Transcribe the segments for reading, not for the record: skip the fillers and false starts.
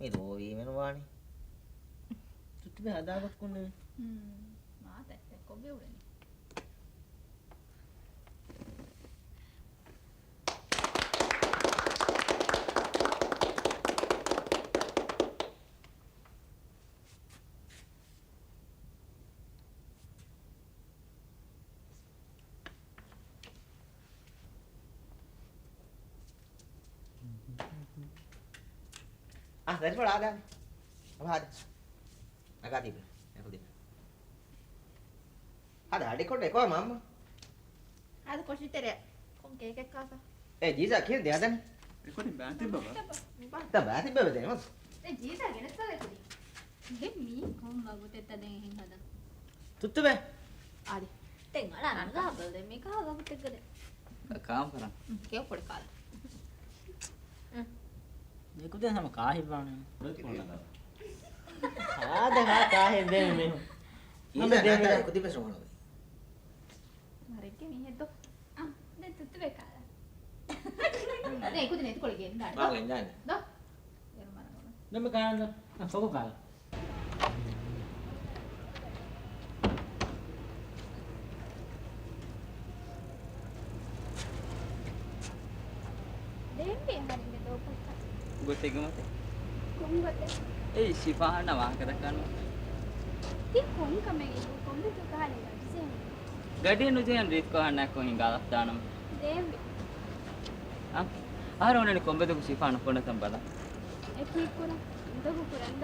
මේ රෝවි වෙනවානේ. තුත්තු මේ හදාගත් කොන්නේ. මාත කොබ්බේ උරනේ. Ah, dari mana ada? Apa ada? Agak tiba. Aku tiba. Ada kok deh kok mama. Ada kok sitere. Kon keke kasa. Jiza kira dia ada nih. Kok di bantu baba? Tak berarti bawa deh mas. ජීසා ගෙනත් කලෙකුදි. දෙමි කොම් වගුතෙත් දැන් එහෙන් හදන. Tuttu be. ආදි. දැන් අර අනගාබල් දැන් මේක වගුතෙක් ගද. काम करा කේ පොඩි කාල. මේක දැන් සම කාහි බානේ. ආද කාහි දෙන්නේ මේ. ඉන්න දෙන්න කුටි පෙස මොනවද? මරෙක්ගේ මිහෙද්දෝ. දැන් තුත්තු වේ කාලා. දැන් කුටි නේ කොලේ ගෙන්න දාන්න. බාගෙන් දාන්න. දෝ. Nama kan, apa kal? දෙන්නේ හරියට දෝපක්ක. ගොත් එක මත. කොංගොත. ඒ සිපාහන වාකර කරනවා. ඉතින් කොන් කමේ කොම්බ තුකාලේ ගිසෙන්. ගඩිය නුජෙන් රීත් කොහන්න කොහින් ගාලක් දානම්. දෙම්බි. ආරෝනේ කොම්බ දුක සිපාන කොනතම් බලා. එකී කුණ උදව් කරන්ද?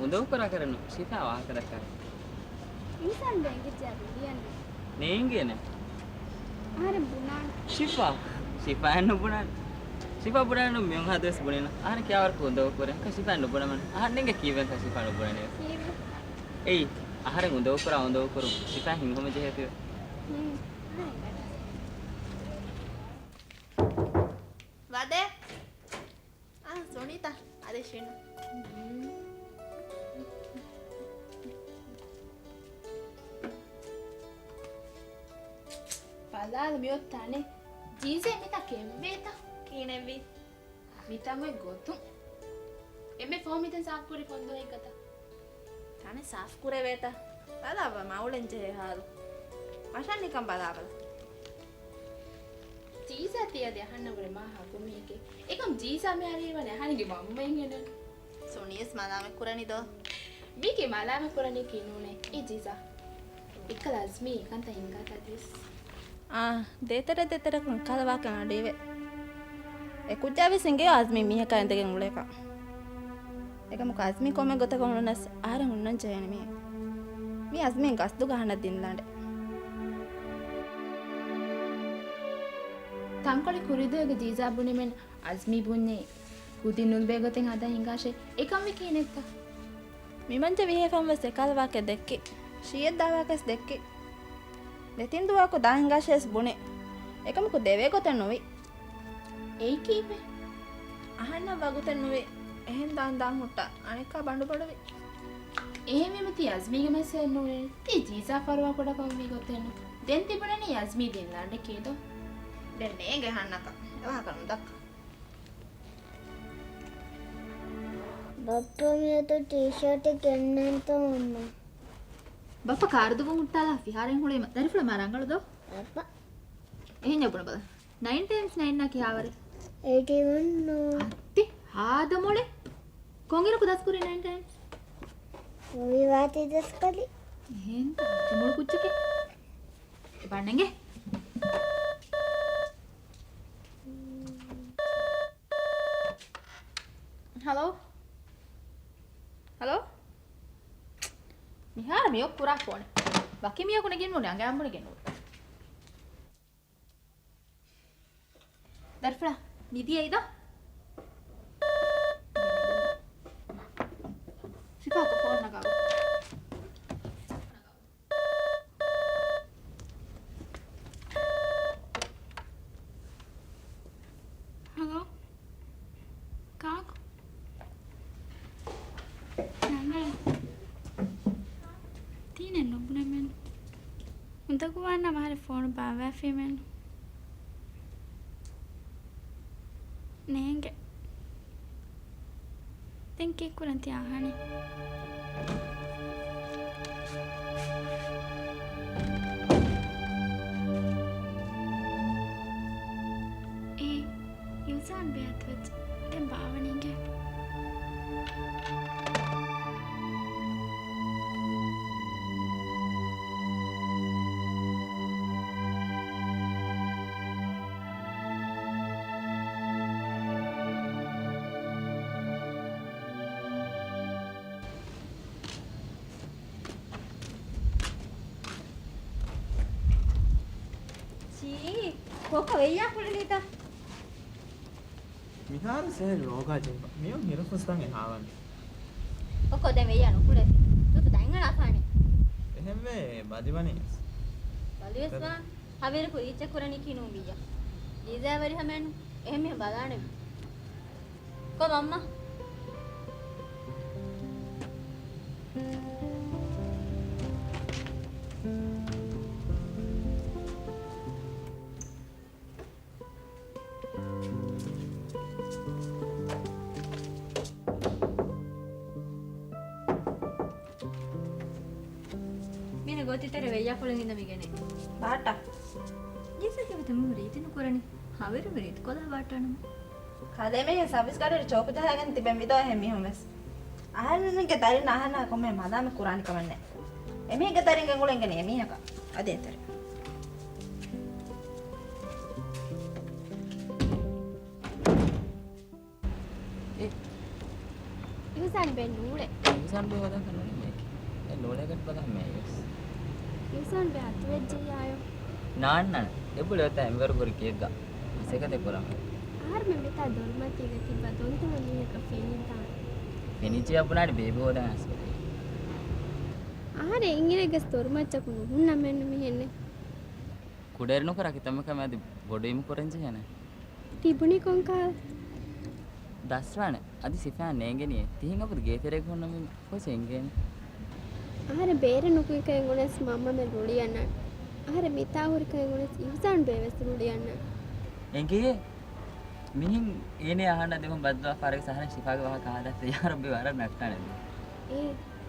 උදව් කරා කරනු සිපා වාකර කර. ඉන්සන් දෙංගි ජාදියන්නේ. නේංගේනේ. ආර බුනාන. සිපා නුබුනාන. සිපා බුනාන මෙන් හදස් බුනේන. ආර කියාවර උදව් කරේ. කසිපා නුබුනමන. ආන්නෙන්ග කීවෙන් කසිපා නුබුනනේ. කීව. එයි ආහාර උදව් කරු. සිපා හිංගොම ජෙහෙතු. Vade? Sonita, adesso. Padala mio tane. Jise mita kembeta kinevi. Mita mo gotu. Emme fomiten saapuri kondo ekata. Tane saaf kure veta. Padava maulen je halu. Mashan nikam padava. ජීසා තියද අහන්න වර මහා කොමීකේ එකම් ජීසා මේ හරිවනේ අහන්නගේ මම්මෙන් එන සෝනියස් මලාම කුරණිද මීකේ මලාම කුරණි කිනුනේ ඒ ජීසා එක ලස්මී කන්ත හින්ගා තදිස් දෙතර කුන් කලවා කන ඩේවේ ඒ කුජාවේ සිංගේ ආස්මී මීහ කන්දගෙන් උලේක එකම කාස්මී කොමෙ ගොත කොන්නස් ආරන් උන්නන් ජයනේ මේ ආස්මී ගස්තු ගහන දින්ලාඩ තංකොලි කුරිදේගේ ජීසා බුනිමෙන් අස්මි බුන්නේ කුදි නුල්බේ ගොතෙන් අද හිඟාෂේ එකම් විකේ නෙත්ත මිමන්ජ විහෙෆම් වස් එකල්වාක දෙක්කේ ශියත් දාවාකස් දෙක්කේ දෙතින් දුවාක දා හිඟාෂේස් බුනේ එකම ಕು දෙවේ ගොතන් නොවේ ඒ කීපේ අහන්න වගුතන් නොවේ එහෙන් දාන් හුට්ටා අනෙක්කා බඬු බඩවේ එහෙමෙම ති අස්මිගේ මැසෙන් නොවේ ති ජීසා පරවා කොට කොම්මි ගොතෙන් දෙන් තිබුණනේ අස්මි දෙන්නාඩ කීදෝ දැන් නේ ගහන්නක එවා කරමු දක් බප්පා මෙයාට ටී-ෂර්ට් එක ගෙන්නන්න අම්මා බප්පා කාර්දුක මුට්ටාලා විහාරෙන් හොලේම දරිෆුල මාරංගලදෝ අප්පා එහෙන් යපුණ බල 9 times 9 නා කියාවර 81 no අත්ති හාද මොලේ කොංගිර කුදස් කුරේ 9 times ඔවි වාතේ දස් කලි එහෙන් චුමුළු කුච්චුකේ එපන්නගේ හලෝ හලෝ මිහාර මියොක් පුරා ෆෝනේ බකි මියකුනේ ගෙන්නුනේ අඟම්බුනේ ගෙන්නුනේ දර්ෆලා නිදි ඇයිද සිපාක phone නගාව Halo? Kak? Nana? Tine nubne men. Unta ko warna mahare phone bawa fe men. Nenge. Tenke kuranti ahani. Yusan behat with dem bawaninge. Ci, kok veya kulita? මිහාර සෑල් රෝගා ජෙම්බ මියෝ හිරපස්තන් එහාවන් ඔක දැන් වෙයි යනු කුලේ තුතු දැන් අරාසානේ එහෙම බදිවනේ බලියස්වා හවේර කුරීච්ච කුරණි කිනු බියා දීදාවරි හැමෙන් එහෙම බලානේ කො මම්මා ಗೊತ್ತಿಟ್ಟರೆ ವೆಯ್ಯಾಕೊಳಗಿಂದ ಮಿಗೆನೆ ಬಾಟ ಜೀಸಕ್ಕೆ ಮತ್ತೆ ಮುರಿತಿನ ಕೊರನಿ ಹವೇರು ಮುರಿತು ಕೊದ ಬಾಟಣ කදෙමේ සර්විස් කාර්යයට චෝප දහගෙන තිබෙන් විතර හැමි හොමස් අහන්නගේ තරින් අහන්න කොමේ මදාම කුරානි කමන්නේ එමේක තරින් ගඟුලෙන් ගනේ එමීහක අදේතර Yusan ben nure. Yusan be wada kanone මේක. ඒ නෝලයකට බදා මේස්. Yusan be atwejje ayo. නාන්න එපුලෙත එම්වර කුරි කේග්ග. ඉසකද කරා. Ahar me meta dormati ga tibba dontu mani ka feelinta. Finichi අපුණාට බේබි හොදන ඇස්කේ. Ahar ingire gas dormacha kunu hunna mennu mihenne. කුඩේරනු කරා කිතම කමැදි බොඩීම කොරෙන්ජ යන. Tibuni konka දස්වන අදි සිෆා නේගෙනියේ තිහින් අපුද ගේ පෙරේක හොන්න මින් කොසෙන්ගෙන. ahar bere nuku ka ngones mamma me rodiyanna. Ahar mita hori ka ngones Yusan be wes rodiyanna. එංගේ Mihin ඒනේ අහන්න දෙමු බද්දවා පාරක සහන සිෆාගේ වහ කාදත් යාරබ්බේ වර නැක්ටනේ.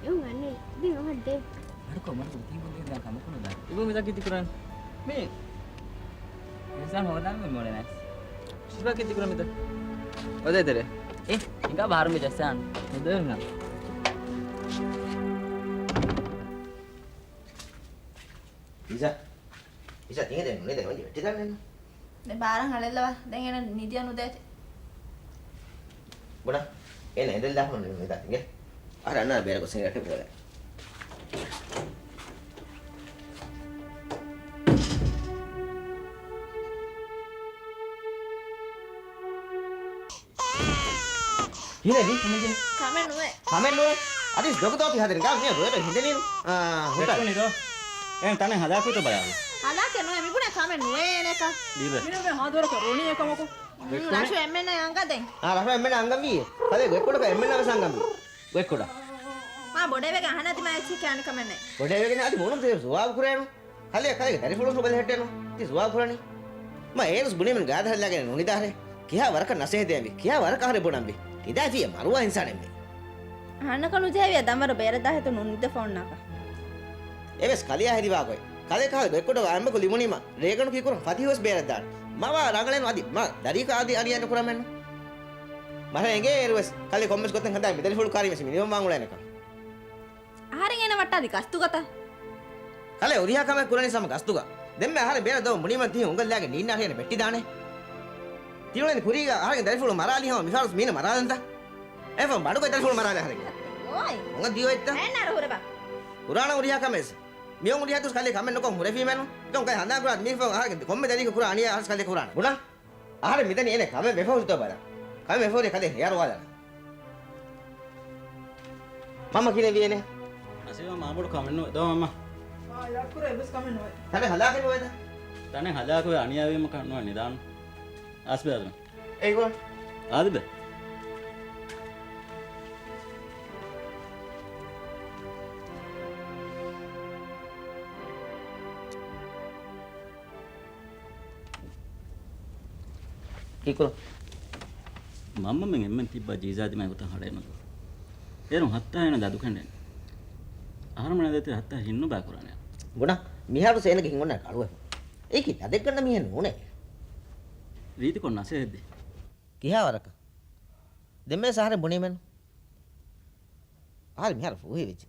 yung ano di naman de. අරකෝ මට උතින් පොඩි දැන් කමකුණු දා. ඉබෝ මෙතන කිති කරන්නේ. මේ ඉන්සන් හොදාම මොනේ නැස්. සිෆා කිති කරන්නේ මෙතන. ඔදේතර. ඉංගා බාහිර මේ ජස්සන්. හොදේනා. ඉසා තියද නේ දැන් වැඩි ගන්න දැන් බාරන් හලෙල්ලවා දැන් එන නිදි අනුදැති බොඩ එන එදල් දාන්න නේ දාන්නේ අර අන්න බේර කොසෙන් යට පොළ ඉන්නේ කොහොමද කමෙන් නුවේ අදිස් දොකතෝති හදන ගා මේ රොයට හින්දනේ හොටා නිරෝ එන් තනේ හදාකුට බලන්න හදාක නුවේ මිබුනේ කමෙන් නුවේ නේක දීබ මිනුවේ හදවර කරෝණි එකමකෝ රාෂු එම්මෙන්න අංගදෙන් රහ එම්මෙන්න අංගම්බී හදේ ගොක්කොඩක එම්මෙන්න අවසංගම්බී ගොක්කොඩ මා බොඩේවක අහනති මා එච්චි කියන කමන්නේ ගොඩේවගෙන අද මොනම තේ සුවාව කුරේනු කලේ කලේ ටෙලිෆෝන් සුබල හෙට්ටේනු ති සුවාව කුරණි මා ඒනස් බුනේමන් ගාද හල්ලාගෙන නුනිදාරේ කියා වරක නැසේ දෙමි කියා වරක හරේ බොනම්බි ඉදාතිය මරුවා ඉන්සානෙම්මි අහන්න කලු ජේවිය දමර බේරදා හිතු නුනිද ෆෝන් නාක එවස් කලියා හැදිවා කොයි කලේ කාලේ ගොක්කොඩ ආම්බක ලිමුනිම රේගණු කීකුරන් පතිවස් බේරදාන මම රංගලෙන් අදි මා දරිකා ආදි අරියන්න කුරමෙන්න මම එගේ එරුවස් කලේ කොම්මස් ගොතෙන් හදා මෙතන ෆුල් කාරි මෙසි මිනිමම් මාංගුලනක ආහාරෙන් එන වට්ටාදි කස්තු ගත කලේ උරියා කම කුරණි සම ගස්තුග දෙම්ම ආහාර බේර දෝ මුනිමන් තිය උංගල්ලාගේ නීන්නා හේන පෙට්ටි දානේ තියුනේ කුරීගා ආහාරගේ දරිෆුළු මරාලි හම මිෆාරස් මීන මරාලන්ත එෆම් බඩුකේ දරිෆුළු මරාලි ආහාරගේ ඕයි උංග දියෝ එත්ත එන්නර හොරබා කුරාණ උරියා කමෙස් මියොන් උරියා තුස් කලේ කමෙන් නොකොම් මුරෙෆි මනු ඉතොන් කයි හඳා කුරා මිෆම් ආහාරගේ කොම්මේ දරික කුරා අනියා ආහාර කලේ කුරාණ ගුණා ආහාර මිදනි එනේ කම වෙෆෝස් තෝ බල කම වෙෆෝරේ කලේ යාරවාලා මම කිනේ වියනේ අසේවා මාබොඩ කමෙන්නු දෝ මම තනේ හදාගෙන වේද තනේ හදාකෝ අනියාවෙම කන්නවා නිදාන ආස්බේදන ඒගොල්ලෝ ආදිබ කීකෝ මම මෙන් එම්මෙන් තිබ්බා ජීසාදි මම උතන් හඩේන එරු හත්තා එන දදු කන්නේ ආරමණ දෙත හත්තා හින්නු බා කරන්නේ ගුණා මිහාරු සේනක හිඟොන්න කරුව ඒකි අදෙක් ගන්න මිහෙන්න ඕනේ රීති කොන්න අසෙද්දි කියාවරක දෙම්මේ සහරේ බුණීමෙන් ආල් මිහාරු ෆෝහි වෙච්ච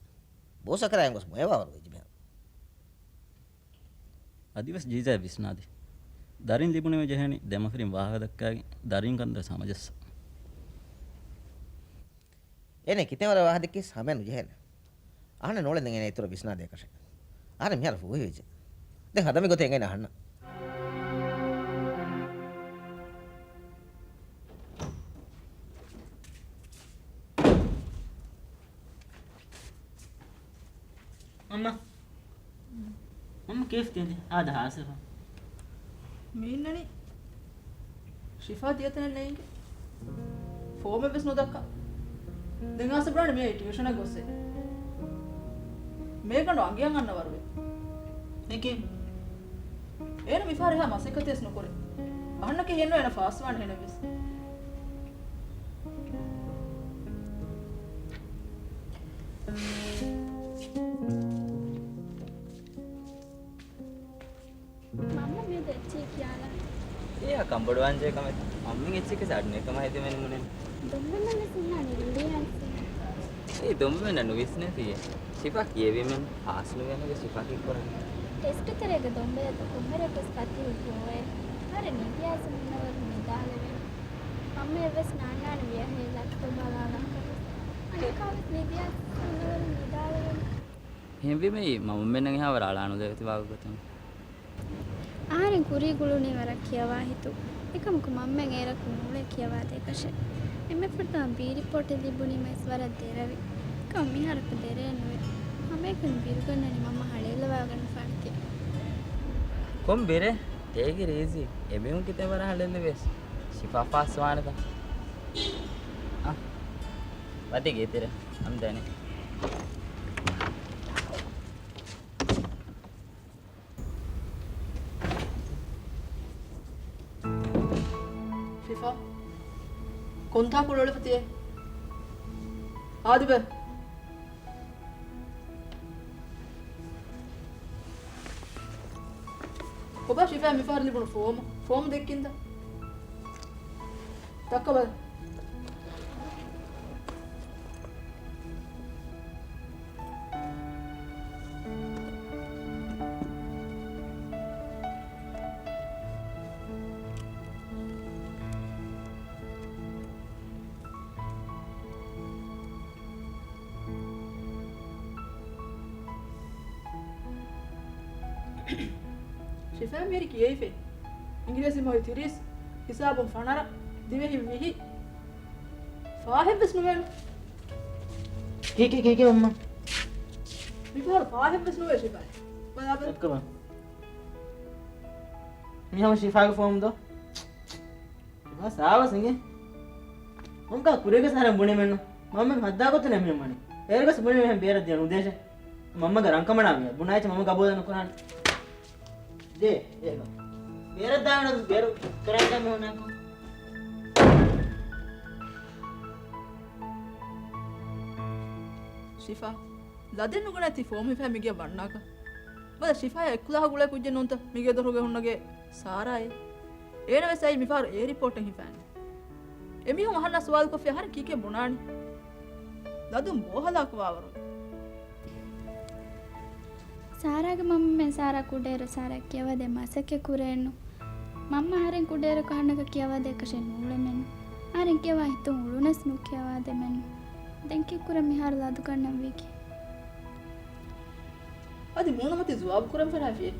බෝස කරයන් ගොස් මොයවවර වෙච්ච මිහාරු අදිවස් ජීසා විස්නාදි දරින් ලිබුණේ මේ ජහනි දෙමෆරින් වාහක දක්කාගේ දරින් කන්ද සමජස්ස එනේ කිතේවර වාහදකේ සමෙන් ජහන අහන්න නෝලෙන් දෙගෙන ඒතර විස්නාදේ කෂේ ආර මිහාරු ෆෝහි වෙච්ච දැන් හදමි ගොතෙන් එගෙන අහන්න मम्मा केफ देते आधा आसिफ मीननी शिफा दियतने नहीं फोम में बस नो दक्का देंगा से ब्रांड में ट्यूशन गोसे मैं कनो अंगिया गन्न वरवे नेके ಏನ ಮಿಫಾರೆ ಹಾ ಮಸೆಕತೆಸ್ ನಕೊರೆ ಅಣ್ಣಕ್ಕೆ ಏನು ಏನ ಫಾಸ್ಟ್ ವಾನ್ ಹೇನೆ ಬಿಸ್ මම මේ දෙච්චි කියලා ඒ කම්බඩ වංජේ කම අම්මින් එච්ච එක සඩ්නේ කම හිතේ මෙන්න මුනේ දුම්බෙන්න සින්නානේ රුඩියන්ස් ඒ දුම්බෙන්න නුවිස්නේ තියේ සිපා කියවීමෙන් ආස්ලු වෙනගේ සිපා කික් කරන්නේ ಟೆಸ್ಟ್ ತೆರೆಗೆ ದೊಂಬೆದ ಕುಮ್ಮರಕ್ಕೆ ಸ್ಕತಿ ಉಪಯೋಗ ಅರೆ ನಿದ್ಯಾಸ ಮುನ್ನವರು ನಿದಾಲವೆ ಅಮ್ಮ ಎವಸ್ ನಾನಾನ ವ್ಯಹೆ ಲಕ್ಷ ಬಾಲಾಗ ಅನೇಕಾವತ್ ನಿದ್ಯಾಸ ಮುನ್ನವರು ನಿದಾಲವೆ ಹೆಂಬಿ ಮೈ ಮಮ್ಮೆನಗೆ ಹಾವರಾಳಾನು ದೇವತಿ ವಾಗಗತಂ ಆರೆ ಕುರಿಗುಳುನಿ ವರ කියවා හිතු එකමක මම්මෙන් ඒරක නූලේ කියවා දෙකෂ එමෙ ෆට බීරි පොටේ ලිබුනි මස් වර දෙරවි කම්මි හරක දෙරේ නුවේ අමේකන් බිල්ගන්නනි මම හලෙලවාගෙන ෆාන්ති කොම් බෙරේ තේගේ රේසි එමෙුන් කිතේ වර හලෙල්ල වෙස් සිෆා පාස් වානක වටේ ගේතර අම් දැනේ ಶಿಫಾ ಕೊಂತಾ ಕುಳೊಳೆ ಪತಿಯೇ ಆದಿಬೆ ಒಬ್ಬ ಶಿಫಾ ಮಿಫಾರ್ ಲಿಬುಣ ಫೋಮ್ ದೆಕ್ಕಿಂದ ತಕ್ಕ ಬರ ಶಿಫಾ ಮೇರಿ ಕಿಯೈಫೆ ಇಂಗ್ಲಿಸಿ ಮೊಯ್ ತಿರಿಸ್ ಹಿಸಾಬಂ ಫಣರ ದಿವೆಹಿ ಮಿಹಿ ಫಾಹಿಬ್ಸ್ ನುವೆಲ್ කී අම්මා ಮಿಫಾರ್ ಫಾಹಿಬ್ಸ್ ನುವೆ ಶಿಫಾ ಬರಾಬರ್ එක්කම මිහම ශිෆාගේ ෆෝම් දෝ ශිෆා සාවසගේ උන්කා කුරේක සාරම් බුනේ මෙන්න මම හද්දා කොත් නැ මෙම්මනේ ඒරගස් බුනේ මෙහෙම බේර දියන උදේශ මම්ම ගරංකමනා මිය බුනායිච මම ගබෝදන කරන්න දේ ඒක බේර දාවන බේර කරන්න මෙන්න ಶಿಫಾ ಲದೆನ್ನು ಗುಣತಿ ಫೋಮ್ ಹಿಫಾ ಮಿಗೆ ಬಣ್ಣಾಕ ಬದ ಶಿಫಾ ಎಕ್ಕುಲಹ ಗುಳೆ ಕುಜ್ಜೆ ನೊಂತ ಮಿಗೆ ದೊರಗೆ ಹುಣ್ಣಗೆ ಸಾರಾಯೆ ಏನವೆ ಸೈ ಮಿಫಾರ್ ಏ ರಿಪೋರ್ಟ್ ಹಿಫಾನ್ ಎಮಿಹು ಮಹನ್ನ ಸವಾಲ್ ಕೊಫೆ ಹರ ಕೀಕೆ ಬುಣಾಣಿ ಲದು ಮೋಹಲಾಕ ವಾವರು ಸಾರಾಗ ಮಮ್ಮೆ ಸಾರಾ ಕುಡೇರು ಸಾರಾ ಕಿಯವದೆ ಮಸಕ್ಕೆ ಕುರೇನು ಮಮ್ಮ ಹಾರೆನ್ ಕುಡೇರು ಕಾರಣಕ ಕಿಯವದೆ ಕಶೆ ನೂಳೆ ಮೆನು ಹಾರೆನ್ ಕಿಯವ ಹಿತ್ತು ಉಳುನಸ್ ನು ಕಿಯವದೆ ಮೆನು ದೆಂಕಿ ಕುರ ಮಿಹಾರ ಲಾದು ಕಣ್ಣಂ ವೀಕಿ ಅದಿ ಮೂಣಮತಿ ಜವಾಬ್ ಕುರಂ ಫರಾಫಿ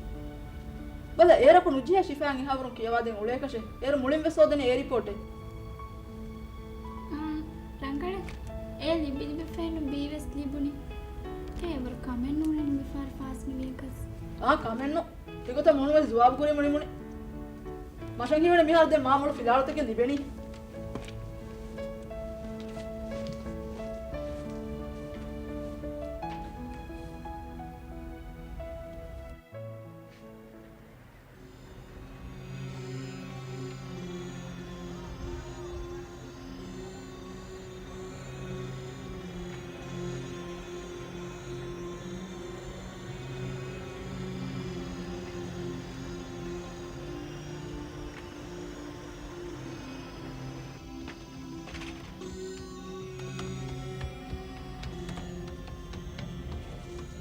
ಬಲ ಏರಕು ನುಜಿಯ ಶಿಫಾಂಗಿ ಹಾವರು ಕಿಯವದೆ ಉಳೆ ಕಶೆ ಏರು ಮುಳಿಂ ಬೆಸೋದನೆ ಏ ರಿಪೋರ್ಟ್ ರಂಗಳ ಏ ಲಿಬಿ ಲಿಬಿ ಫೇನು ಬೀವೆಸ್ ಲಿಬುನಿ ಕೇವಲ comment ನೂಳೆ Nimi for FOSS ಮಿವೇಕಸ್ comment ತಿಗೋತ ಮೂಣಮತಿ ಜವಾಬ್ ಕುರೆ ಮುಳಿ ಮುಳಿ ಮಶಂಗಿ ವೇಳೆ ಮಿಹಾರ ದೆ ಮಾಮೂಲು ಫಿಲಾಳತಕ್ಕೆ ಲಿಬೆನಿ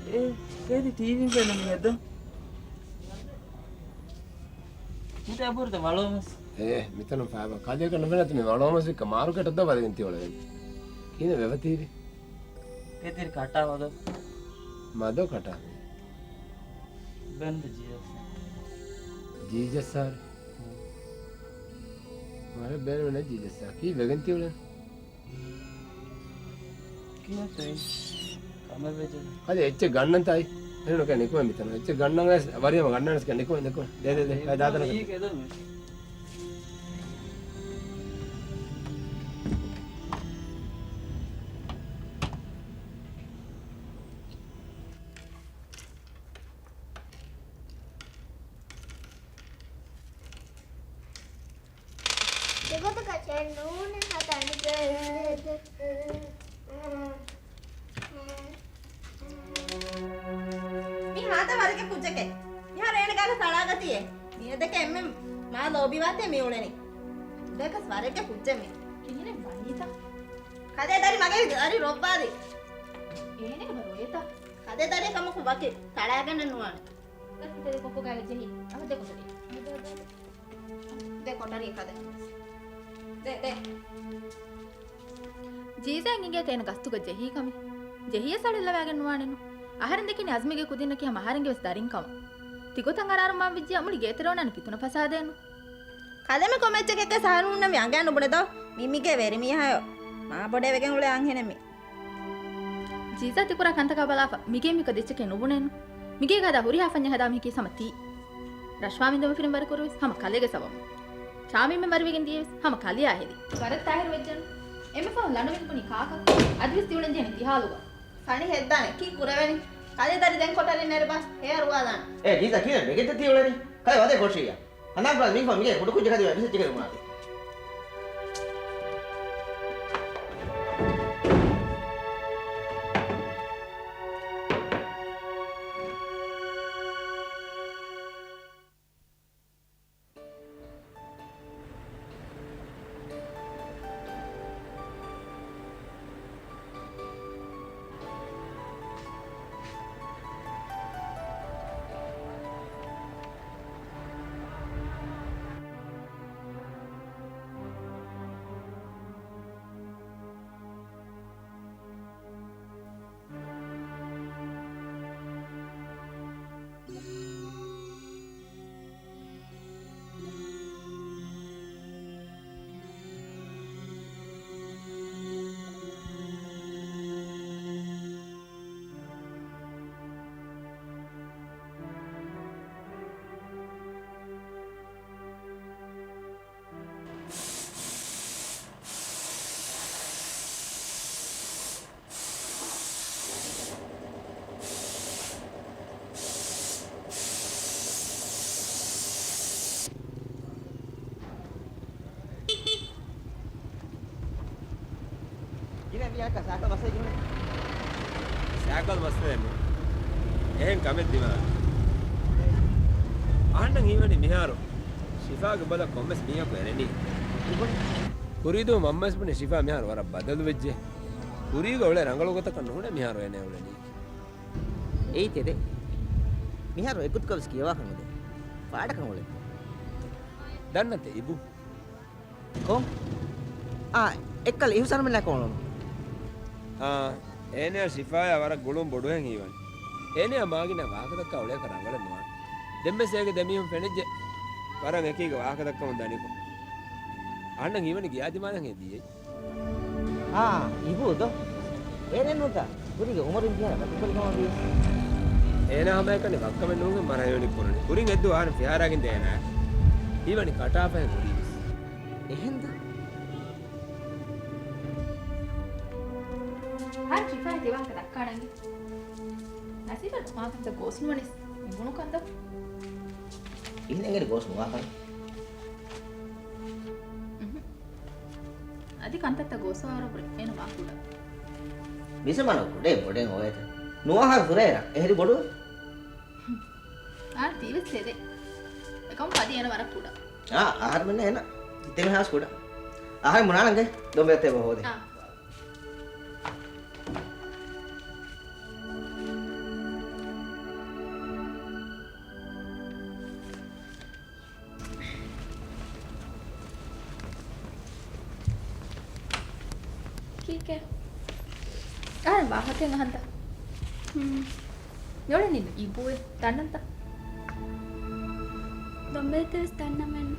ඒකේදී ටීවී බලන්නේ නැද්ද? මට අපුරට වලවමස්. මෙතන පාව කාදේ කරන වෙලාවට මේ වලවමස් එක මාරුකටද වදගෙන තියවල වෙන්නේ. කියන වෙවතීරි. ඒතර කටවද? මද කට. බෙන්ද ජීසස්. Jesus sir. මම බැලුවේ නැහැ ජීසස් සර්. කී වෙගෙන් තියවල. කීයතේ? අද එච්ච ගන්නන් තයි එනු කෙනෙක් නිකම මෙතන එච්ච ගන්නන් ඇස් වරියම ගන්නන්ස් කෙනෙක් නිකම දේ අය දාතන ඒකේද මේ දෙගොත කචේ නූනේ හතන්නේ हाथ मार के पूछे के यहाँ रेण गाल सड़ा गती है ये देखे एम मां लोभी बात है मैं उड़े नहीं देख सारे के पूछे में किने बनी था खादे दारी मगे अरे रोबा दी ये ने बरोए था खादे दारी कम को बाकी काड़ा के ननुआ कर तेरे को का जही अब देखो सरी देखो डरी खादे दे ජීසන් ඉගේ තේන ගස්තුක ජෙහි කමි ජෙහිය සඩල්ල වැගෙන නුවානෙනු අහරන් දෙකින අස්මිගේ කුදින්න කිය මහරන්ගේ වෙස් දරින් කම තිගොතන් අරාරම් මා විජ්ජ අමුලි ගේතරෝනන පිතුන පසාදේනු කදෙම කොමෙච්ච එකක සහරුන්න මේ අගයන් උබනේ දෝ මිමිගේ වෙරිමිය හයෝ මා බොඩේ වෙගෙන් උලේ අංහෙනෙමි ජීසා තිකුරා කන්තක බලාප මිගේ මික දෙච්ච කෙ නුබුනෙනු මිගේ ගදා හුරි හෆඤ්ඤ හදා මිකි සමති රශ්වාමින්දම ෆිල්ම් බර කරුවිස් හම කලෙගේ සවම චාමින් මෙ මරවිගෙන් දියස් හම කලියා හෙදි කරත් තාහිර වෙජ්ජන එමෙ ෆෝ ලනුවික පුනි කාක අද්විස් තියුණෙන් ජෙනි තිහාලුවා फणी हेदाने की कुरेवेनी काले दारी देन कोटारी नेरे बस हे अरुवादान ए जीजा किने बेगे තියවලනේ කයි වදේ කොෂියා අනාග්‍රහ මින් ෆමිගේ කුඩු කුජ කදී විසිච්ච කෙරුණා किने मिया का साकल बसे किने සෑකල් බස් දෙන්නේ එහෙන් කමෙත් දිමා අහන්න හීවනේ මිහාරෝ ශිෆාගේ බල කොම්මස් මියා කොරෙනි කුරීදෝ මම්මස් බනේ ශිෆා මිහාරෝ වර බදල් වෙජ්ජේ කුරීග ඔලේ රංගල ගොත කන්න හොනේ මිහාරෝ එනේ ඔලේ ඒයිතේද මිහාර එකුත් කවස් කියවා කනද පාඩ කනවල දන්නත ඉබු කොම් එක්කල් ඉවසන් මෙන්න කොනම ඒනේ සිෆාය වර ගොළුම් බොඩුවෙන් ඊවන් ඒනේ මාගින වාකදක්ක ඔලේ කරංගල නවා දෙම්මසේක දෙමියුම් ෆෙනෙජ්ජ වරන් එකීක වාකදක්ක හොඳනිකෝ අන්න ඊවනි ගියාදි මාදන් හෙදී ඉබුද ඒනේ නොත පුරිගේ උමරින් කියන බතුකල් කමදී ඒන හැම එකනේ වක්කම නෝගේ මරයෝනි පුරනේ පුරින් එද්දු ආන ෆියාරාගෙන් දෙන ඊවනි කටාපෙන් පුරි එහෙන්ද හරි ශිෆා දෙවංක දක්කාඩංගි නසීබත් මාතන්ත ගෝස්නුවනිස් ඉගුණු කන්ද ඉන්නගෙට ගෝස් නුවා අධි කන්තත්ත ගෝසවාරපුර එන වාකුඩ විසමන කුඩේ බොඩෙන් ඔයත නුවහල් සුරේර එහෙරි බොඩු තීවෙස් ලෙදේ එකම පදි එන වරක් කුඩ ආහාර මෙන්න එන ඉතින් හාස් කුඩ ආහාර මොනාලංගේ දොඹයත්තේ බහෝදේ ठीक है वाहते अहंत ಎವಳೆ ನೀನು ಈ ಬೂವೆ ತಣ್ಣಂತ ದೊಂಬೆತೇಸ್ ತಣ್ಣಮೆನ್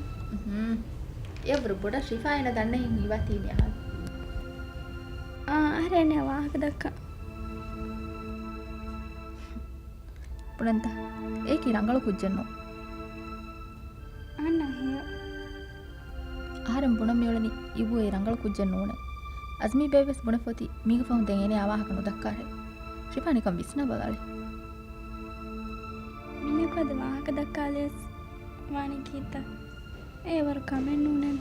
ಎವ್ರು ಬುಡ ಶ್ರೀಫಾಯನ ದಂಡ ಹಿಂಗೆ ಇವತ್ತೀನಿ ಅರೇನೆ ವಾಹಕದಕ್ಕ ಪುಣಂತ ಏಕಿ ರಂಗಳು ಕುಜ್ಜನ್ನು ಅಣ್ಣ ಹೇ ಆರಂ ಬುಣಮೆಯೊಳನಿ ಇವು ಈ ರಂಗಳು ಕುಜ್ಜನ್ನು ಓಣೆ ಅಜ್ಮಿ ಬೇಬೆಸ್ ಬುಣಫೋತಿ ಮೀಗ ಫೌಂದೆ ಏನೇ ಆವಾಹಕನು ದಕ್ಕಾರೆ ಶ್ರೀಫಾನಿಕಂ ವಿಸ್ನ ಬದಾಳೆ මිනිකද වාහක දක්කාලෙස් වානි කීත ඒවර කමෙන් නුනෙන්